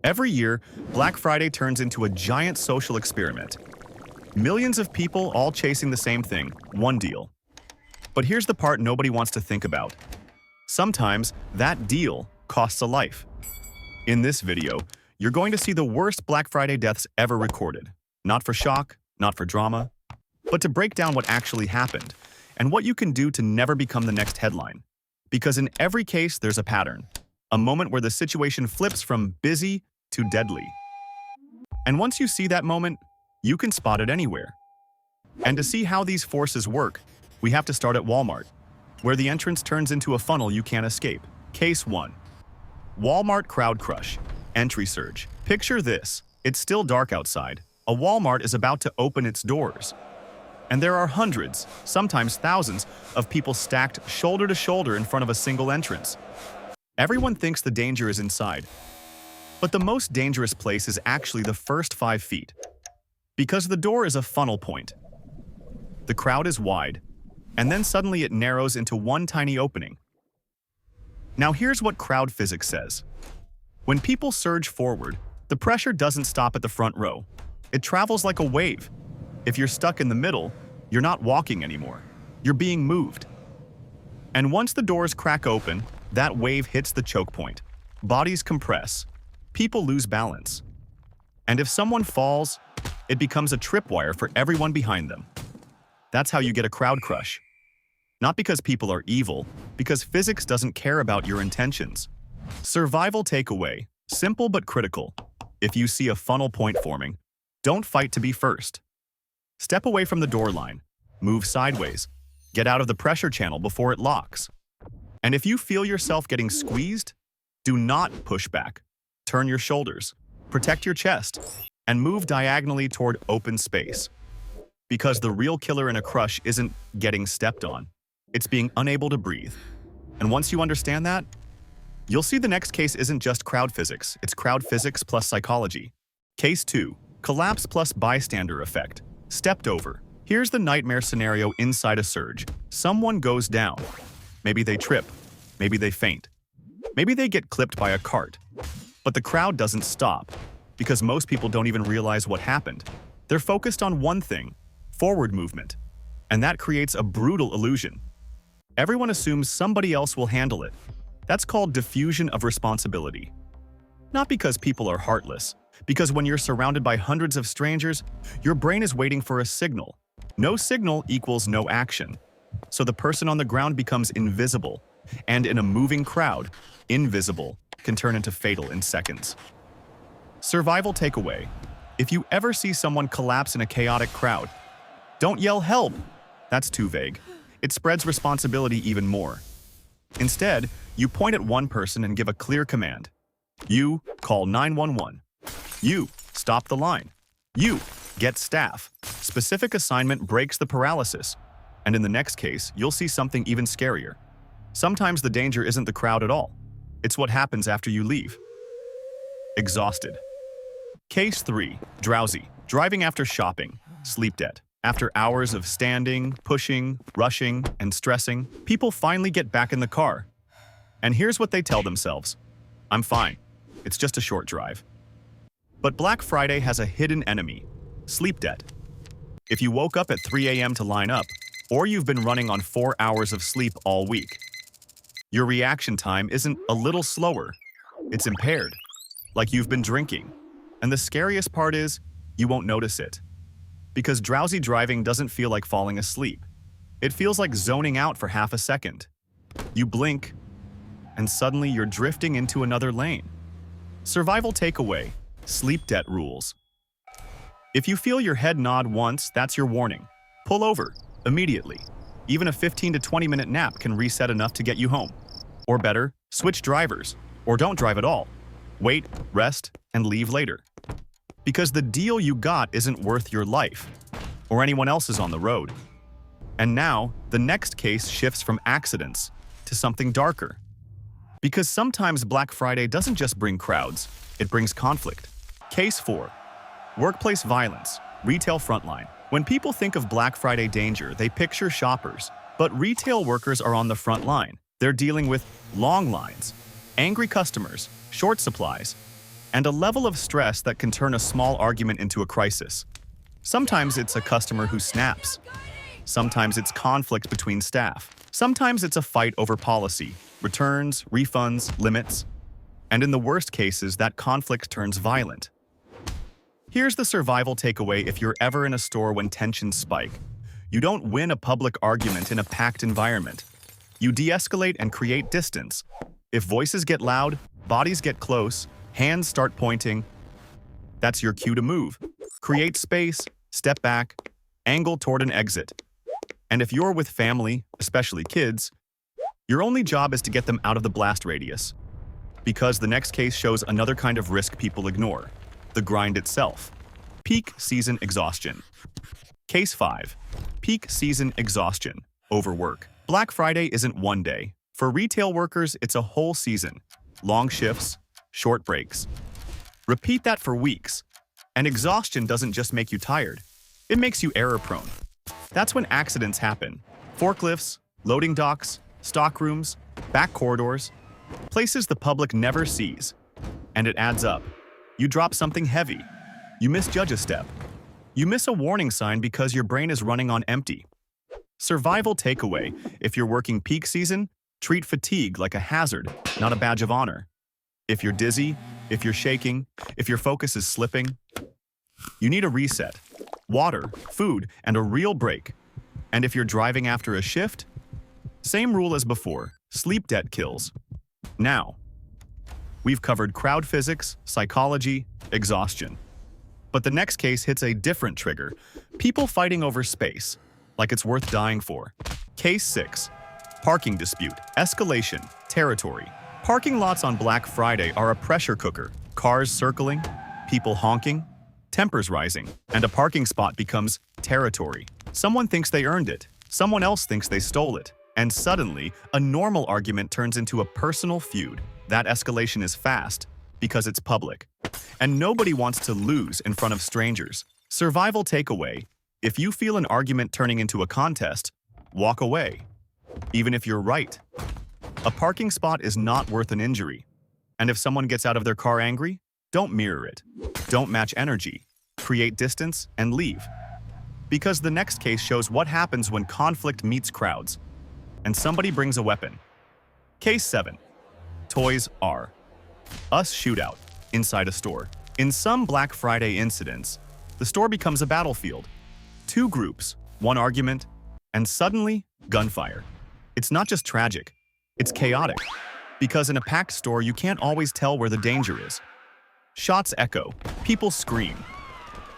Every year, Black Friday turns into a giant social experiment. Millions of people all chasing the same thing, one deal. But here's the part nobody wants to think about. Sometimes, that deal costs a life. In this video, you're going to see the worst Black Friday deaths ever recorded. Not for shock, not for drama, but to break down what actually happened and what you can do to never become the next headline. Because in every case, there's a pattern. A moment where the situation flips from busy to deadly. And once you see that moment, you can spot it anywhere. And to see how these forces work, we have to start at Walmart, where the entrance turns into a funnel you can't escape. Case 1. Walmart crowd crush. Entry surge. Picture this. It's still dark outside. A Walmart is about to open its doors. And there are hundreds, sometimes thousands, of people stacked shoulder to shoulder in front of a single entrance. Everyone thinks the danger is inside. But the most dangerous place is actually the first 5 feet. Because the door is a funnel point. The crowd is wide, and then suddenly it narrows into one tiny opening. Now here's what crowd physics says. When people surge forward, the pressure doesn't stop at the front row. It travels like a wave. If you're stuck in the middle, you're not walking anymore. You're being moved. And once the doors crack open, that wave hits the choke point. Bodies compress. People lose balance. And if someone falls, it becomes a tripwire for everyone behind them. That's how you get a crowd crush. Not because people are evil, because physics doesn't care about your intentions. Survival takeaway, simple but critical. If you see a funnel point forming, don't fight to be first. Step away from the door line, move sideways, get out of the pressure channel before it locks. And if you feel yourself getting squeezed, do not push back. Turn your shoulders, protect your chest, and move diagonally toward open space. Because the real killer in a crush isn't getting stepped on, it's being unable to breathe. And once you understand that, you'll see the next case isn't just crowd physics, it's crowd physics plus psychology. Case 2. Collapse plus bystander effect. Stepped over. Here's the nightmare scenario inside a surge. Someone goes down. Maybe they trip. Maybe they faint. Maybe they get clipped by a cart. But the crowd doesn't stop, because most people don't even realize what happened. They're focused on one thing, forward movement. And that creates a brutal illusion. Everyone assumes somebody else will handle it. That's called diffusion of responsibility. Not because people are heartless, because when you're surrounded by hundreds of strangers, your brain is waiting for a signal. No signal equals no action. So the person on the ground becomes invisible, and in a moving crowd, invisible can turn into fatal in seconds. Survival takeaway. If you ever see someone collapse in a chaotic crowd, don't yell help. That's too vague. It spreads responsibility even more. Instead, you point at one person and give a clear command. You call 911. You stop the line. You get staff. Specific assignment breaks the paralysis. And in the next case, you'll see something even scarier. Sometimes the danger isn't the crowd at all. It's what happens after you leave. Exhausted. Case 3. Drowsy. Driving after shopping. Sleep debt. After hours of standing, pushing, rushing, and stressing, people finally get back in the car. And here's what they tell themselves. I'm fine. It's just a short drive. But Black Friday has a hidden enemy. Sleep debt. If you woke up at 3 a.m. to line up, or you've been running on 4 hours of sleep all week, your reaction time isn't a little slower. It's impaired. Like you've been drinking. And the scariest part is, you won't notice it. Because drowsy driving doesn't feel like falling asleep. It feels like zoning out for half a second. You blink, and suddenly you're drifting into another lane. Survival takeaway. Sleep debt rules. If you feel your head nod once, that's your warning. Pull over, immediately. Even a 15 to 20-minute nap can reset enough to get you home. Or better, switch drivers, or don't drive at all. Wait, rest, and leave later. Because the deal you got isn't worth your life, or anyone else's on the road. And now, the next case shifts from accidents to something darker. Because sometimes Black Friday doesn't just bring crowds, it brings conflict. Case 4. Workplace violence. Retail frontline. When people think of Black Friday danger, they picture shoppers. But retail workers are on the front line. They're dealing with long lines, angry customers, short supplies, and a level of stress that can turn a small argument into a crisis. Sometimes it's a customer who snaps. Sometimes it's conflict between staff. Sometimes it's a fight over policy, returns, refunds, limits. And in the worst cases, that conflict turns violent. Here's the survival takeaway if you're ever in a store when tensions spike. You don't win a public argument in a packed environment. You de-escalate and create distance. If voices get loud, bodies get close, hands start pointing, that's your cue to move. Create space, step back, angle toward an exit. And if you're with family, especially kids, your only job is to get them out of the blast radius. Because the next case shows another kind of risk people ignore: the grind itself. Peak season exhaustion. Case 5. Peak season exhaustion. Overwork. Black Friday isn't one day. For retail workers, it's a whole season. Long shifts, short breaks. Repeat that for weeks. And exhaustion doesn't just make you tired. It makes you error-prone. That's when accidents happen. Forklifts, loading docks, stock rooms, back corridors, places the public never sees. And it adds up. You drop something heavy. You misjudge a step. You miss a warning sign because your brain is running on empty. Survival takeaway: if you're working peak season, treat fatigue like a hazard, not a badge of honor. If you're dizzy, if you're shaking, if your focus is slipping, you need a reset. Water, food, and a real break. And if you're driving after a shift, same rule as before: sleep debt kills. Now, we've covered crowd physics, psychology, exhaustion. But the next case hits a different trigger: people fighting over space, like it's worth dying for. Case 6. Parking dispute. Escalation. Territory. Parking lots on Black Friday are a pressure cooker. Cars circling, people honking, tempers rising, and a parking spot becomes territory. Someone thinks they earned it, someone else thinks they stole it, and suddenly, a normal argument turns into a personal feud. That escalation is fast because it's public, and nobody wants to lose in front of strangers. Survival takeaway: if you feel an argument turning into a contest, walk away, even if you're right. A parking spot is not worth an injury. And if someone gets out of their car angry, don't mirror it. Don't match energy. Create distance and leave. Because the next case shows what happens when conflict meets crowds, and somebody brings a weapon. Case 7. Toys R Us shootout inside a store. In some Black Friday incidents, the store becomes a battlefield. Two groups, one argument, and suddenly, gunfire. It's not just tragic, it's chaotic. Because in a packed store, you can't always tell where the danger is. Shots echo, people scream.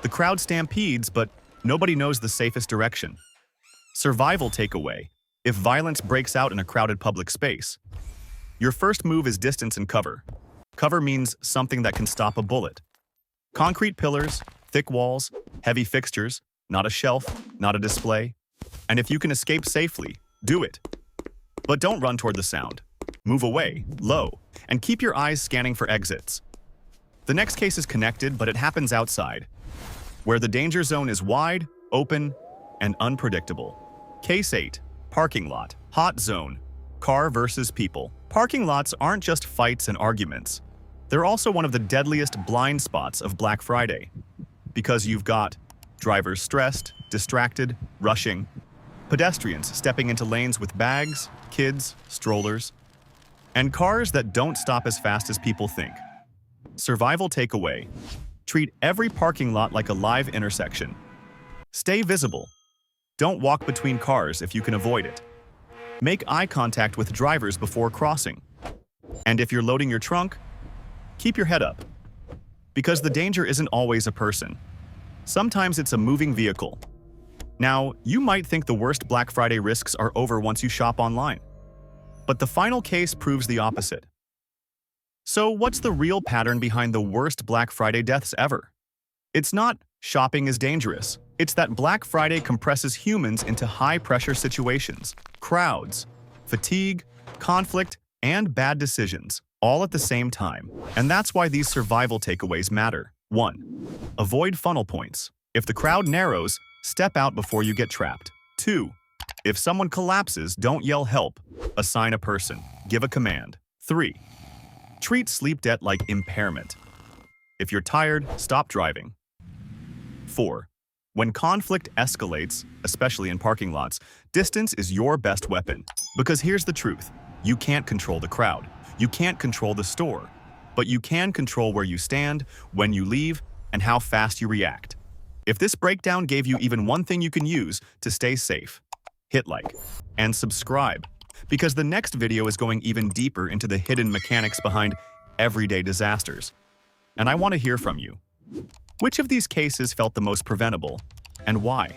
The crowd stampedes, but nobody knows the safest direction. Survival takeaway: if violence breaks out in a crowded public space, your first move is distance and cover. Cover means something that can stop a bullet. Concrete pillars, thick walls, heavy fixtures, not a shelf, not a display. And if you can escape safely, do it. But don't run toward the sound. Move away, low, and keep your eyes scanning for exits. The next case is connected, but it happens outside, where the danger zone is wide, open, and unpredictable. Case 8. Parking lot. Hot zone. Car versus people. Parking lots aren't just fights and arguments. They're also one of the deadliest blind spots of Black Friday. Because you've got drivers stressed, distracted, rushing, pedestrians stepping into lanes with bags, kids, strollers, and cars that don't stop as fast as people think. Survival takeaway: treat every parking lot like a live intersection. Stay visible. Don't walk between cars if you can avoid it. Make eye contact with drivers before crossing. And if you're loading your trunk, keep your head up. Because the danger isn't always a person. Sometimes it's a moving vehicle. Now, you might think the worst Black Friday risks are over once you shop online. But the final case proves the opposite. So what's the real pattern behind the worst Black Friday deaths ever? It's not shopping is dangerous. It's that Black Friday compresses humans into high-pressure situations, crowds, fatigue, conflict, and bad decisions, all at the same time. And that's why these survival takeaways matter. 1. Avoid funnel points. If the crowd narrows, step out before you get trapped. 2. If someone collapses, don't yell help. Assign a person. Give a command. 3. Treat sleep debt like impairment. If you're tired, stop driving. 4. When conflict escalates, especially in parking lots, distance is your best weapon. Because here's the truth. You can't control the crowd. You can't control the store. But you can control where you stand, when you leave, and how fast you react. If this breakdown gave you even one thing you can use to stay safe, hit like and subscribe. Because the next video is going even deeper into the hidden mechanics behind everyday disasters. And I want to hear from you. Which of these cases felt the most preventable, and why?